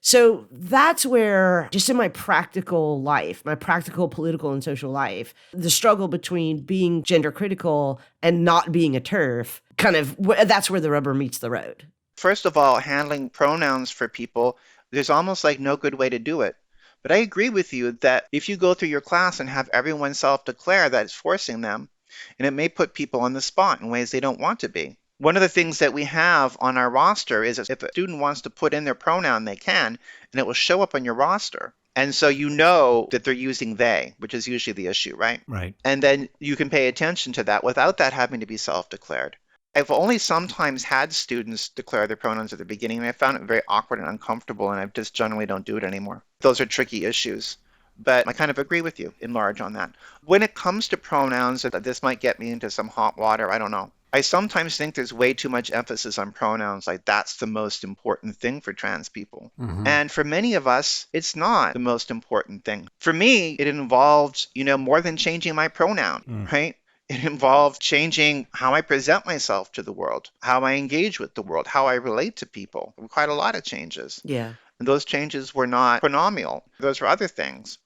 So that's where, just in my practical life, my practical political and social life, the struggle between being gender critical and not being a TERF, that's where the rubber meets the road. First of all, handling pronouns for people, there's almost like no good way to do it. But I agree with you that if you go through your class and have everyone self-declare, that it's forcing them, and it may put people on the spot in ways they don't want to be. One of the things that we have on our roster is if a student wants to put in their pronoun, they can, and it will show up on your roster. And so you know that they're using they, which is usually the issue, right? Right. And then you can pay attention to that without that having to be self-declared. I've only sometimes had students declare their pronouns at the beginning, and I found it very awkward and uncomfortable, and I just generally don't do it anymore. Those are tricky issues. But I kind of agree with you in large on that. When it comes to pronouns, this might get me into some hot water, I don't know. I sometimes think there's way too much emphasis on pronouns, like that's the most important thing for trans people. Mm-hmm. And for many of us, it's not the most important thing. For me, it involved, more than changing my pronoun, right? It involved changing how I present myself to the world, how I engage with the world, how I relate to people. Quite a lot of changes. Yeah. And those changes were not pronominal. Those were other things.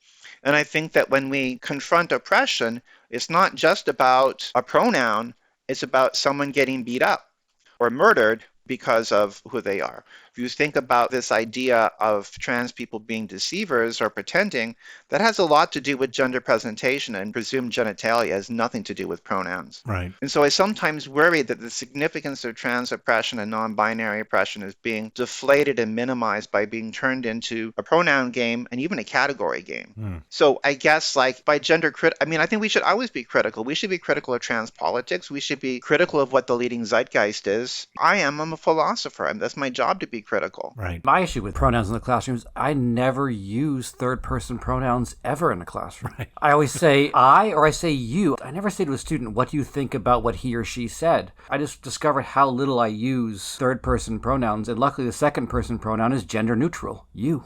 And I think that when we confront oppression, it's not just about a pronoun. It's about someone getting beat up or murdered because of who they are. If you think about this idea of trans people being deceivers or pretending, that has a lot to do with gender presentation, and presumed genitalia has nothing to do with pronouns. Right. And so I sometimes worry that the significance of trans oppression and non-binary oppression is being deflated and minimized by being turned into a pronoun game and even a category game. So I guess by gender I think we should always be critical. We should be critical of trans politics. We should be critical of what the leading zeitgeist is. I'm a philosopher. That's my job to be critical. Right. My issue with pronouns in the classroom is I never use third-person pronouns ever in a classroom. Right. I always say I or I say you. I never say to a student, what do you think about what he or she said? I just discovered how little I use third-person pronouns, and luckily the second-person pronoun is gender neutral, you.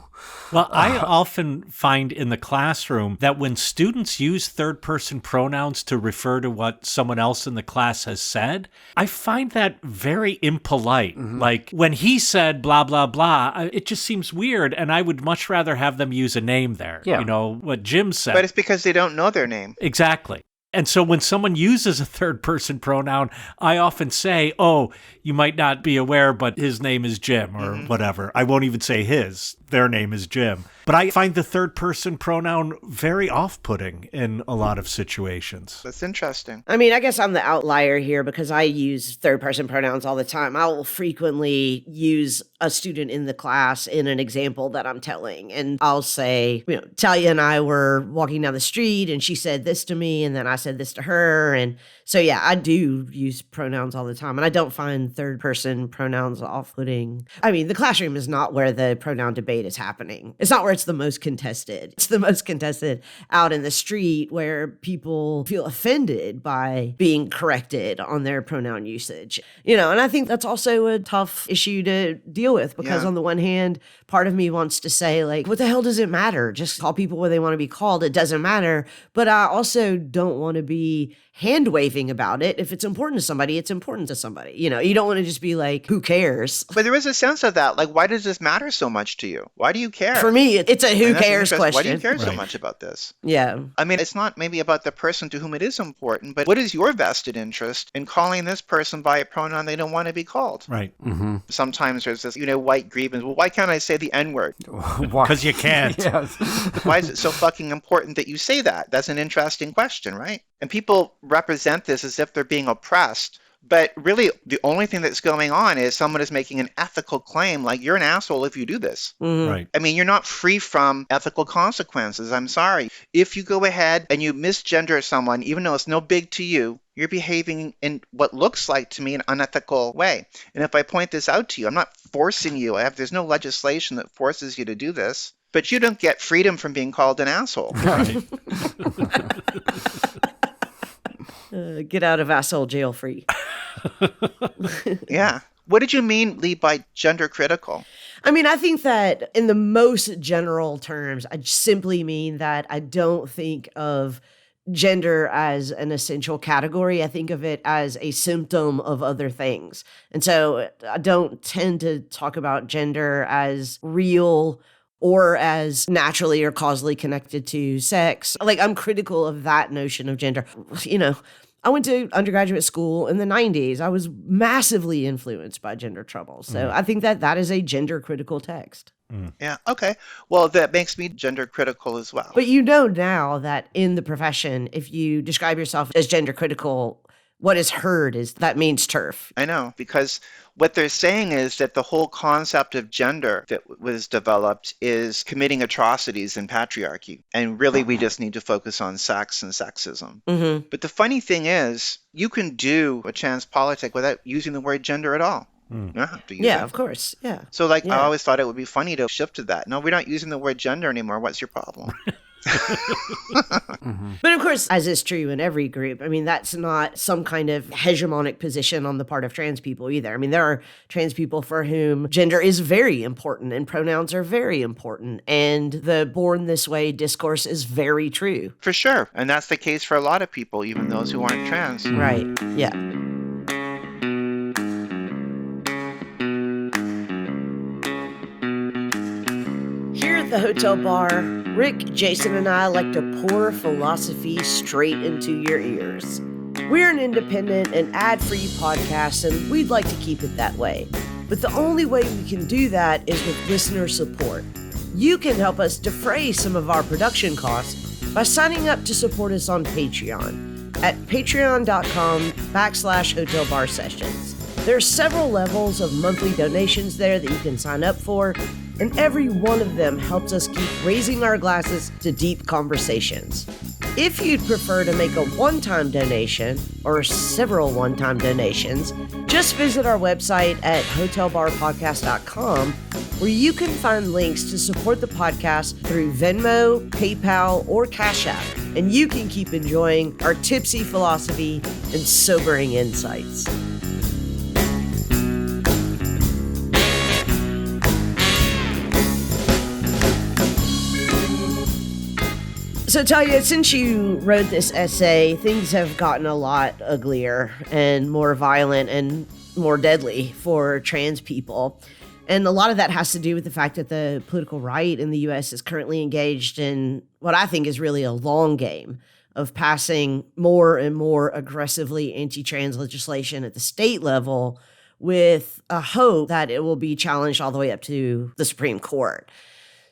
Well, I often find in the classroom that when students use third-person pronouns to refer to what someone else in the class has said, I find that very impolite. Like when he said blah, blah, blah, it just seems weird, and I would much rather have them use a name there. Yeah. You know, what Jim said. But it's because they don't know their name. Exactly. And so when someone uses a third-person pronoun, I often say, oh, you might not be aware, but his name is Jim or whatever. I won't even say his. Their name is Jim. But I find the third-person pronoun very off-putting in a lot of situations. That's interesting. I mean, I guess I'm the outlier here because I use third-person pronouns all the time. I will frequently use a student in the class in an example that I'm telling. And I'll say, you know, Talia and I were walking down the street and she said this to me and then I said this to her. And so, yeah, I do use pronouns all the time. And I don't find third-person pronouns off-putting. I mean, the classroom is not where the pronoun debate is happening. It's not where it's the most contested. It's the most contested out in the street where people feel offended by being corrected on their pronoun usage. You know, and I think that's also a tough issue to deal with because on the one hand, part of me wants to say, like, what the hell does it matter? Just call people what they want to be called. It doesn't matter. But I also don't want to be hand waving about it. If it's important to somebody, it's important to somebody. You know, you don't want to just be like, who cares? But there is a sense of that. Like, why does this matter so much to you? Why do you care? For me, it's a who cares question. Why do you care so much about this? Yeah. I mean, it's not maybe about the person to whom it is important, but what is your vested interest in calling this person by a pronoun they don't want to be called? Right. Sometimes there's this, white grievance. Well, why can't I say the N-word? Because you can't. Yes. Why is it so fucking important that you say that? That's an interesting question, right? And people represent this as if they're being oppressed. But really, the only thing that's going on is someone is making an ethical claim, like, you're an asshole if you do this. Right. I mean, you're not free from ethical consequences. I'm sorry. If you go ahead and you misgender someone, even though it's no big to you, you're behaving in what looks like to me an unethical way. And if I point this out to you, I'm not forcing you. There's no legislation that forces you to do this. But you don't get freedom from being called an asshole. Right. Get out of asshole jail free. Yeah. What did you mean, Lee, by gender critical? I mean, I think that in the most general terms, I simply mean that I don't think of gender as an essential category. I think of it as a symptom of other things. And so I don't tend to talk about gender as real or as naturally or causally connected to sex. Like, I'm critical of that notion of gender. You know, I went to undergraduate school in the 90s. I was massively influenced by gender trouble. So I think that that is a gender critical text. Yeah, okay. Well, that makes me gender critical as well. But you know now that in the profession, if you describe yourself as gender critical, what is heard is that means turf. I know, because what they're saying is that the whole concept of gender that was developed is committing atrocities in patriarchy. And really, we just need to focus on sex and sexism. Mm-hmm. But the funny thing is, you can do a trans politic without using the word gender at all. You don't have to use it. Yeah, of course. Yeah. So, I always thought it would be funny to shift to that. No, we're not using the word gender anymore. What's your problem? But of course, as is true in every group, I mean, that's not some kind of hegemonic position on the part of trans people either. I mean, there are trans people for whom gender is very important and pronouns are very important. And the born this way discourse is very true. For sure. And that's the case for a lot of people, even those who aren't trans. Right. Yeah. Here at the hotel bar, Rick, Jason, and I like to pour philosophy straight into your ears. We're an independent and ad-free podcast, and we'd like to keep it that way. But the only way we can do that is with listener support. You can help us defray some of our production costs by signing up to support us on Patreon at patreon.com/hotelbarsessions. There are several levels of monthly donations there that you can sign up for, and every one of them helps us keep raising our glasses to deep conversations. If you'd prefer to make a one-time donation or several one-time donations, Just visit our website at hotelbarpodcast.com, where you can find links to support the podcast through Venmo, PayPal, or Cash App, and you can keep enjoying our tipsy philosophy and sobering insights. So Talia, since you wrote this essay, things have gotten a lot uglier and more violent and more deadly for trans people. And a lot of that has to do with the fact that the political right in the U.S. is currently engaged in what I think is really a long game of passing more and more aggressively anti-trans legislation at the state level with a hope that it will be challenged all the way up to the Supreme Court.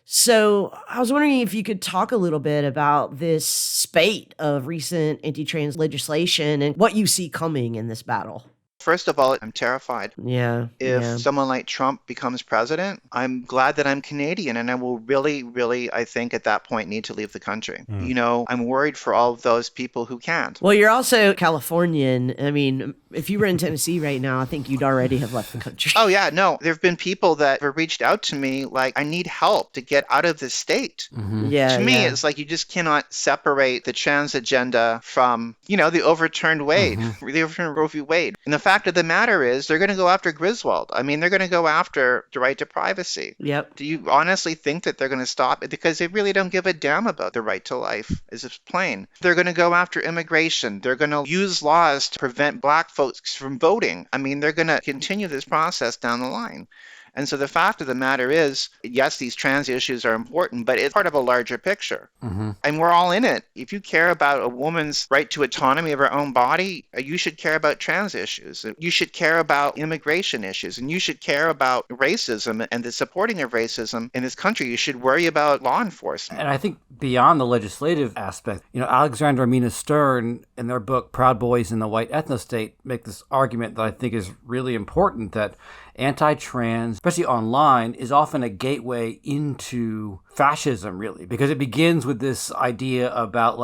So I was wondering if you could talk a little bit about this spate of recent anti-trans legislation and what you see coming in this battle. First of all, I'm terrified. If Yeah. someone like Trump becomes president, I'm glad that I'm Canadian, and I will really, I think at that point need to leave the country. I'm worried for all of those people who can't. Well, you're also Californian. I mean, if you were in Tennessee right now, I think you'd already have left the country. Oh, yeah, no. There have been people that have reached out to me like, I need help to get out of this state. Yeah. To me, it's like you just cannot separate the trans agenda from, the overturned Wade, the overturned Roe v. Wade. And the fact of the matter is they're going to go after Griswold. I mean, they're going to go after the right to privacy. Yep. Do you honestly think that they're going to stop it? Because they really don't give a damn about the right to life, as it's plain. They're going to go after immigration. They're going to use laws to prevent black folks from voting. I mean, they're going to continue this process down the line. And so the fact of the matter is, yes, these trans issues are important, but it's part of a larger picture. And we're all in it. If you care about a woman's right to autonomy of her own body, you should care about trans issues. You should care about immigration issues. And you should care about racism and the supporting of racism in this country. You should worry about law enforcement. And I think beyond the legislative aspect, Alexander and Mina Stern, in their book Proud Boys in the White Ethnostate, make this argument that I think is really important, that anti-trans, especially online, is often a gateway into fascism, really, because it begins with this idea about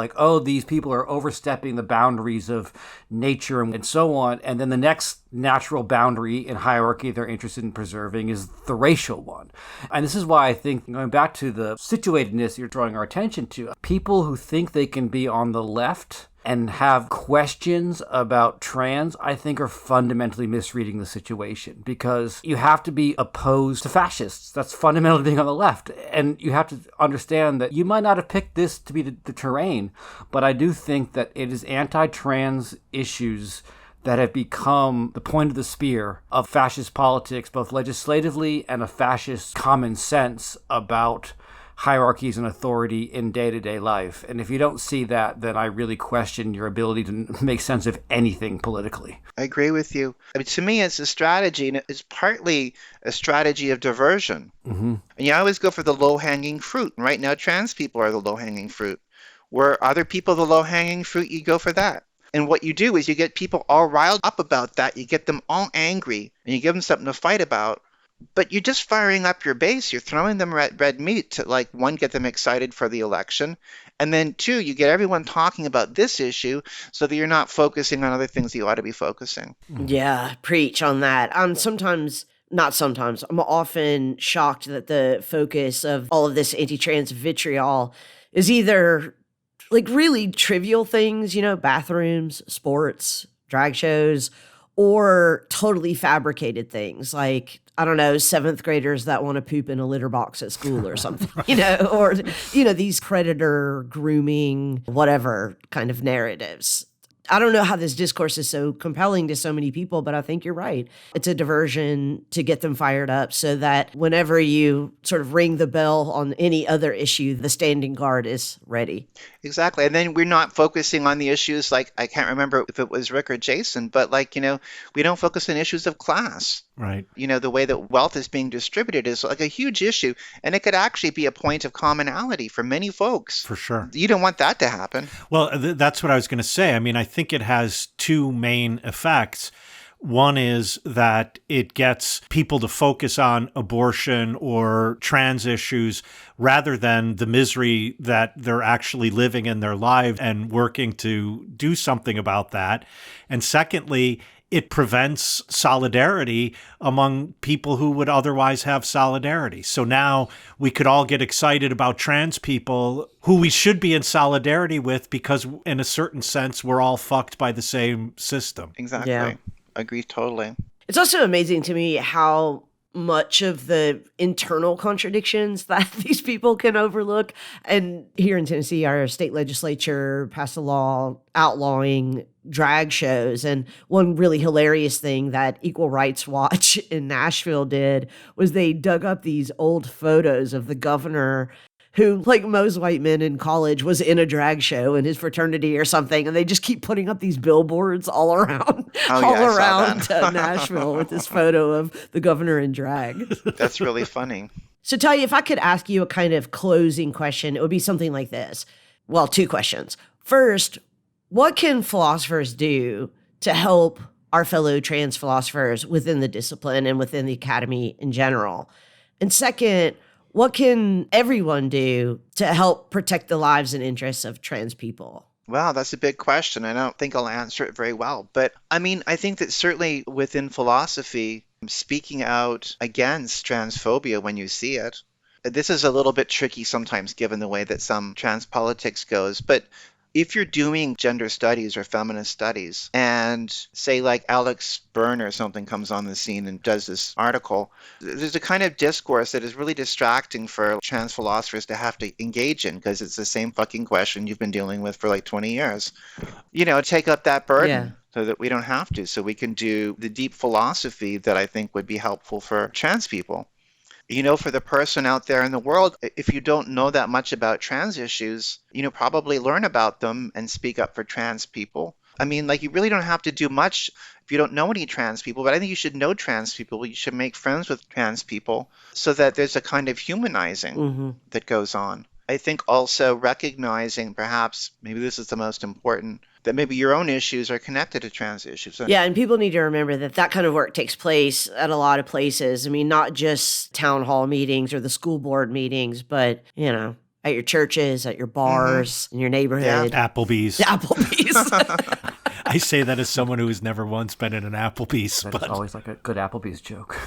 these people are overstepping the boundaries of nature and so on. And then the next natural boundary in hierarchy they're interested in preserving is the racial one. And this is why I think, going back to the situatedness you're drawing our attention to, people who think they can be on the left and have questions about trans, I think are fundamentally misreading the situation, because you have to be opposed to fascists. That's fundamental to being on the left. And you have to understand that you might not have picked this to be the terrain, but I do think that it is anti-trans issues that have become the point of the spear of fascist politics, both legislatively and a fascist common sense about hierarchies and authority in day-to-day life. And if you don't see that, then I really question your ability to make sense of anything politically. I agree with you. I mean, to me, it's a strategy, and it's partly a strategy of diversion. And you always go for the low-hanging fruit. And right now, trans people are the low-hanging fruit. Where other people the low-hanging fruit, you go for that. And what you do is you get people all riled up about that. You get them all angry, and you give them something to fight about. But you're just firing up your base. You're throwing them red meat to, one, get them excited for the election. And then, two, you get everyone talking about this issue so that you're not focusing on other things that you ought to be focusing. Yeah, preach on that. I'm often shocked that the focus of all of this anti-trans vitriol is either really trivial things, bathrooms, sports, drag shows, or totally fabricated things like, I don't know, 7th graders that want to poop in a litter box at school or something, or, these predator grooming, whatever kind of narratives. I don't know how this discourse is so compelling to so many people, but I think you're right. It's a diversion to get them fired up so that whenever you sort of ring the bell on any other issue, the standing guard is ready. Exactly. And then we're not focusing on the issues I can't remember if it was Rick or Jason, but we don't focus on issues of class. Right. The way that wealth is being distributed is a huge issue, and it could actually be a point of commonality for many folks. For sure. You don't want that to happen. Well, that's what I was going to say. I mean, I think it has two main effects. One is that it gets people to focus on abortion or trans issues rather than the misery that they're actually living in their lives and working to do something about that. And secondly, it prevents solidarity among people who would otherwise have solidarity. So now we could all get excited about trans people who we should be in solidarity with because in a certain sense, we're all fucked by the same system. Exactly. Yeah. Agree totally. It's also amazing to me how much of the internal contradictions that these people can overlook. And here in Tennessee, our state legislature passed a law outlawing drag shows. And one really hilarious thing that Equal Rights Watch in Nashville did was they dug up these old photos of the governor who, like most white men in college, was in a drag show in his fraternity or something. And they just keep putting up these billboards all around, Nashville with this photo of the governor in drag. That's really funny. So Talia, if I could ask you a kind of closing question, it would be something like this. Well, two questions. First, what can philosophers do to help our fellow trans philosophers within the discipline and within the academy in general? And second, what can everyone do to help protect the lives and interests of trans people? Wow, that's a big question. I don't think I'll answer it very well. But I mean, I think that certainly within philosophy, speaking out against transphobia when you see it, this is a little bit tricky sometimes given the way that some trans politics goes. But if you're doing gender studies or feminist studies and say like Alex Byrne or something comes on the scene and does this article, there's a kind of discourse that is really distracting for trans philosophers to have to engage in because it's the same fucking question you've been dealing with for like 20 years. You know, take up that burden so that we don't have to, so we can do the deep philosophy that I think would be helpful for trans people. You know, for the person out there in the world, if you don't know that much about trans issues, you know, probably learn about them and speak up for trans people. I mean, like, you really don't have to do much if you don't know any trans people, but I think you should know trans people. You should make friends with trans people so that there's a kind of humanizing that goes on. I think also recognizing, perhaps, maybe this is the most important, that maybe your own issues are connected to trans issues. Yeah, and people need to remember that that kind of work takes place at a lot of places. I mean, not just town hall meetings or the school board meetings, but, you know, at your churches, at your bars, in your neighborhood. Yeah. Applebee's. Applebee's. I say that as someone who has never once been in an Applebee's. That's always like a good Applebee's joke.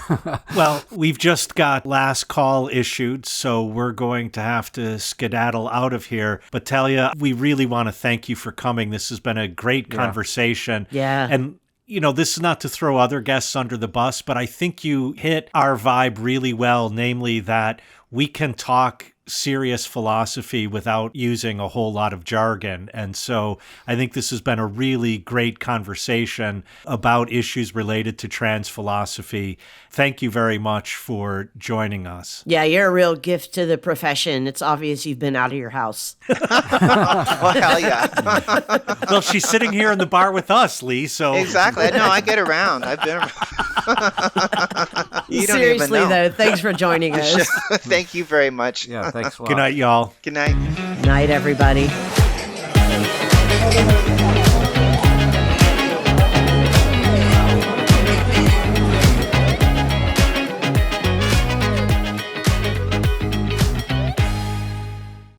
Well, we've just got last call issued, so we're going to have to skedaddle out of here. But Talia, we really want to thank you for coming. This has been a great conversation. Yeah. And you know, this is not to throw other guests under the bus, but I think you hit our vibe really well, namely that we can talk serious philosophy without using a whole lot of jargon. And so I think this has been a really great conversation about issues related to trans philosophy. Thank you very much for joining us. Yeah, you're a real gift to the profession. It's obvious you've been out of your house. Well, hell yeah. Well, she's sitting here in the bar with us, Lee, so... Exactly. No, I get around. I've been around. You don't Seriously, even know. though, thanks for joining us. Thank you very much. Yeah, thanks a lot. Good night, y'all. Good night. Night, everybody.